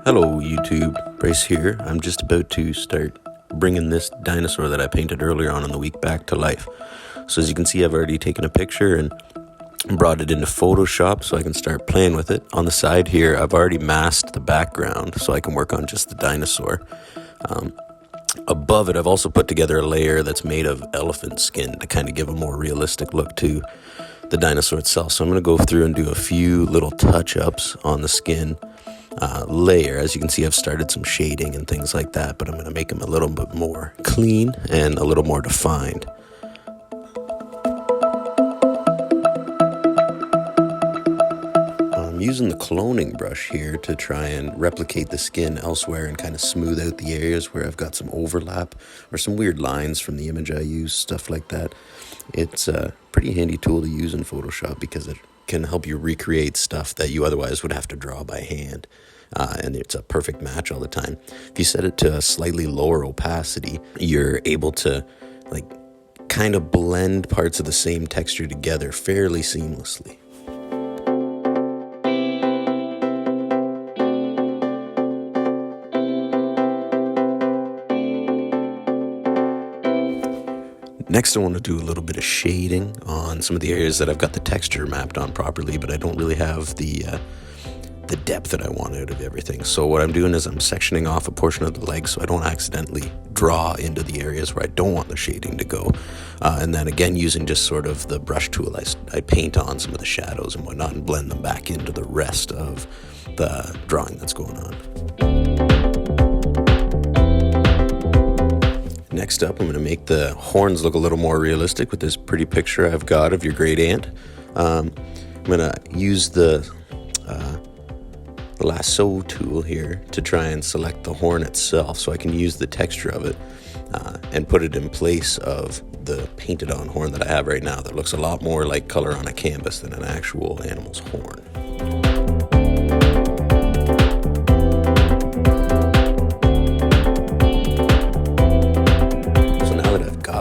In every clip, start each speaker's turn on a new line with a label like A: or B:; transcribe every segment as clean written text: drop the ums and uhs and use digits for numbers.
A: Hello YouTube, Bryce here. I'm just about to start bringing this dinosaur that I painted earlier on in the week back to life. So as you can see, I've already taken a picture and brought it into Photoshop so I can start playing with it. On the side here, I've already masked the background so I can work on just the dinosaur. Above it, I've also put together a layer that's made of elephant skin to kind of give a more realistic look to the dinosaur itself. So I'm going to go through and do a few little touch-ups on the skin layer. As you can see, I've started some shading and things like that, but I'm going to make them a little bit more clean and a little more defined. I'm using the cloning brush here to try and replicate the skin elsewhere and kind of smooth out the areas where I've got some overlap or some weird lines from the image I use, stuff like that. It's a pretty handy tool to use in Photoshop because it can help you recreate stuff that you otherwise would have to draw by hand. And it's a perfect match all the time. If you set it to a slightly lower opacity, you're able to kind of blend parts of the same texture together fairly seamlessly. Next, I want to do a little bit of shading on some of the areas that I've got the texture mapped on properly, but I don't really have the depth that I want out of everything. So what I'm doing is I'm sectioning off a portion of the leg so I don't accidentally draw into the areas where I don't want the shading to go. And then again, using just sort of the brush tool, I paint on some of the shadows and whatnot and blend them back into the rest of the drawing that's going on. Next up, I'm going to make the horns look a little more realistic with this pretty picture I've got of your great aunt. I'm going to use the lasso tool here to try and select the horn itself so I can use the texture of it and put it in place of the painted on horn that I have right now that looks a lot more like color on a canvas than an actual animal's horn.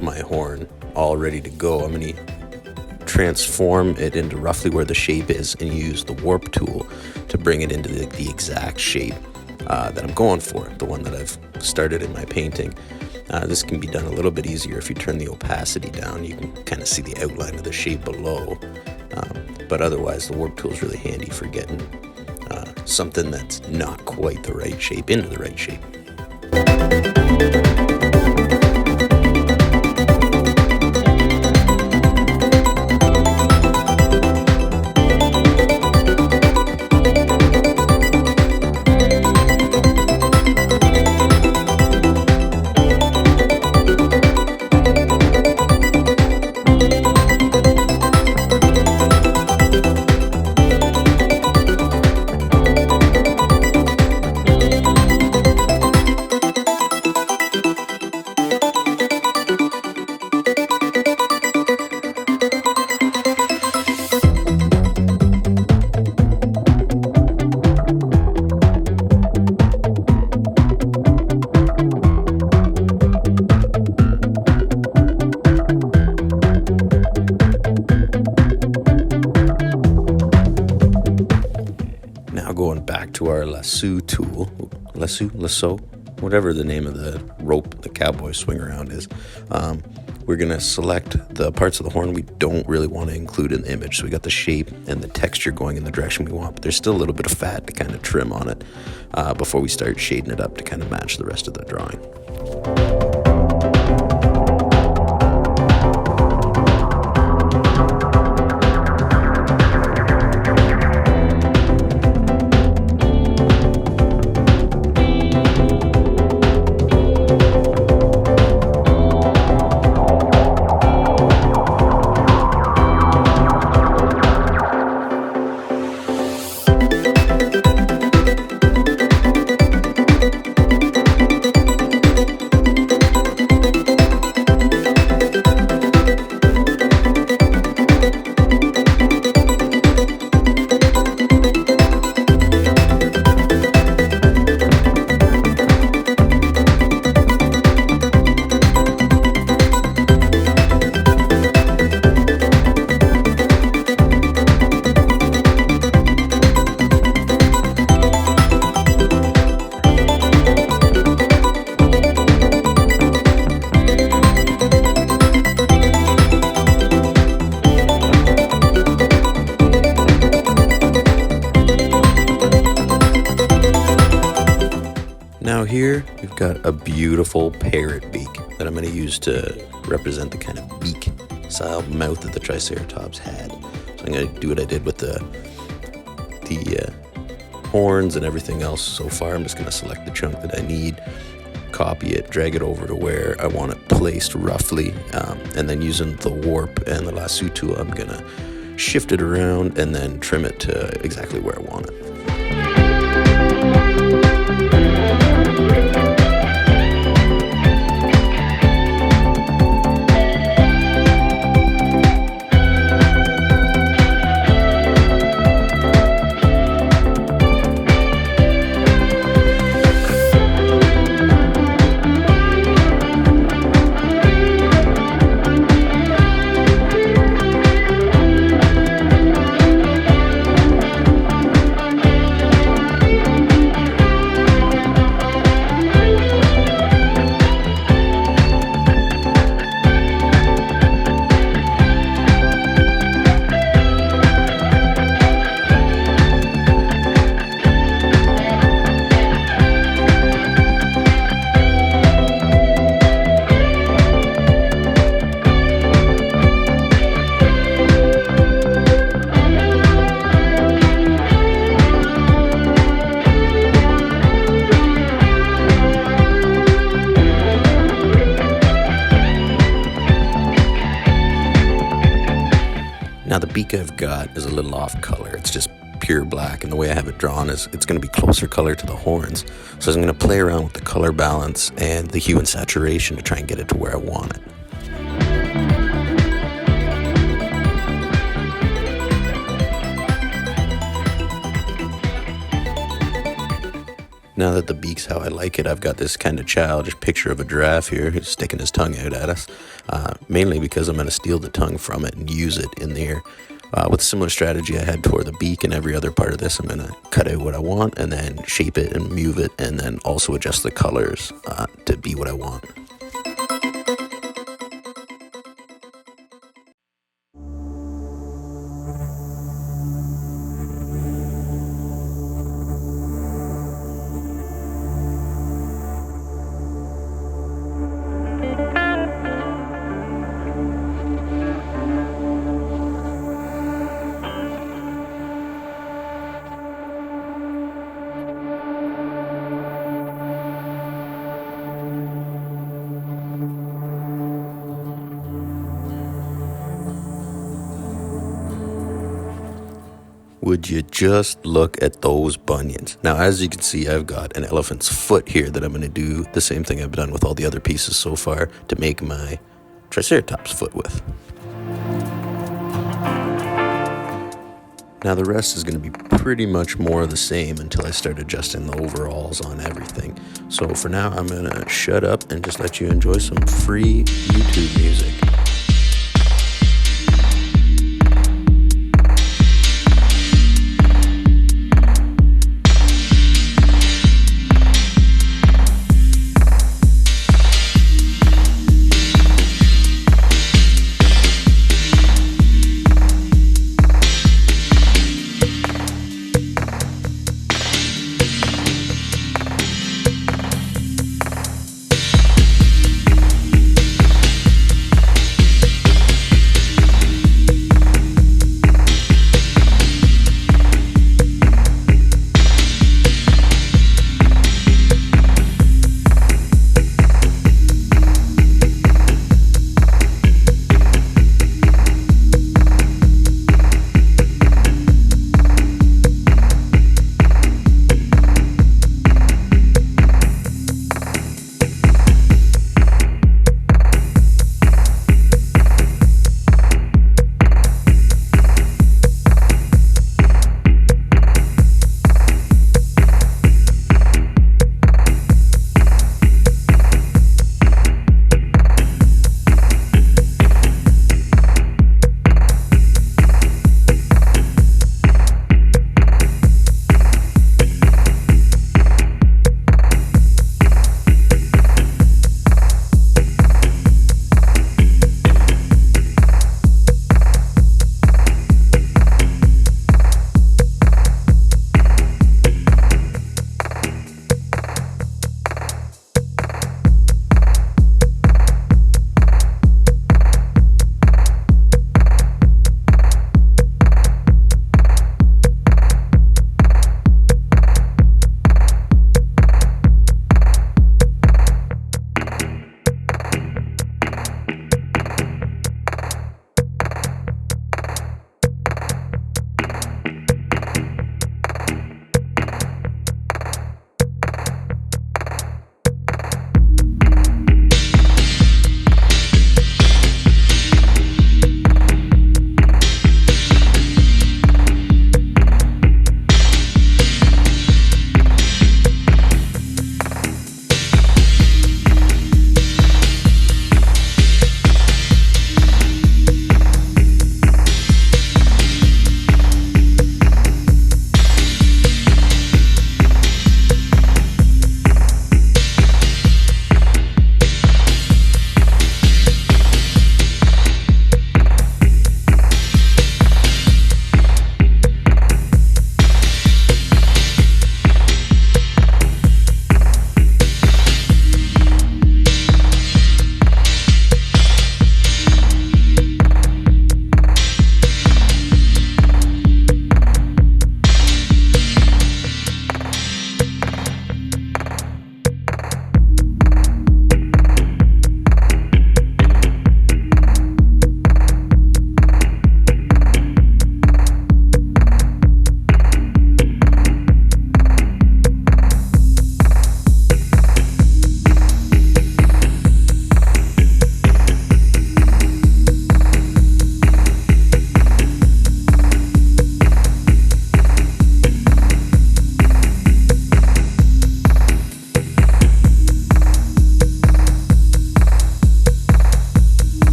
A: My horn all ready to go. I'm going to transform it into roughly where the shape is and use the warp tool to bring it into the exact shape that I'm going for, the one that I've started in my painting. This can be done a little bit easier if you turn the opacity down. You can kind of see the outline of the shape below, but otherwise the warp tool is really handy for getting something that's not quite the right shape into the right shape. Going back to our lasso tool, lasso, whatever the name of the rope the cowboys swing around is, we're going to select the parts of the horn we don't really want to include in the image. So we got the shape and the texture going in the direction we want, but there's still a little bit of fat to kind of trim on it before we start shading it up to kind of match the rest of the drawing. now here we've got a beautiful parrot beak that I'm going to use to represent the kind of beak style mouth that the Triceratops had. So I'm going to do what I did with the horns and everything else so far. I'm just going to select the chunk that I need, copy it, drag it over to where I want it placed roughly, and then using the warp and the lasso tool, I'm going to shift it around and then trim it to exactly where I want it. Now the beak I've got is a little off color. It's just pure black, and the way I have it drawn is it's going to be closer color to the horns. So I'm going to play around with the color balance and the hue and saturation to try and get it to where I want it. Now that the beak's how I like it, I've got this kind of childish picture of a giraffe here who's sticking his tongue out at us, mainly because I'm going to steal the tongue from it and use it in there. With a similar strategy I had toward the beak and every other part of this, I'm going to cut out what I want and then shape it and move it, and then also adjust the colors to be what I want. Would you just look at those bunions? Now, as you can see, I've got an elephant's foot here that I'm going to do the same thing I've done with all the other pieces so far to make my Triceratops foot with. Now the rest is going to be pretty much more of the same until I start adjusting the overalls on everything. So for now, I'm going to shut up and just let you enjoy some free YouTube music.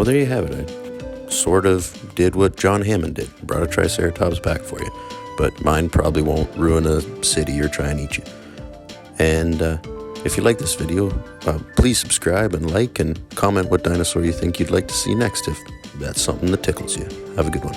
A: Well, there you have it. I sort of did what John Hammond did, brought a Triceratops back for you. But mine probably won't ruin a city or try and eat you. And if you like this video, please subscribe and like and comment what dinosaur you think you'd like to see next if that's something that tickles you. Have a good one.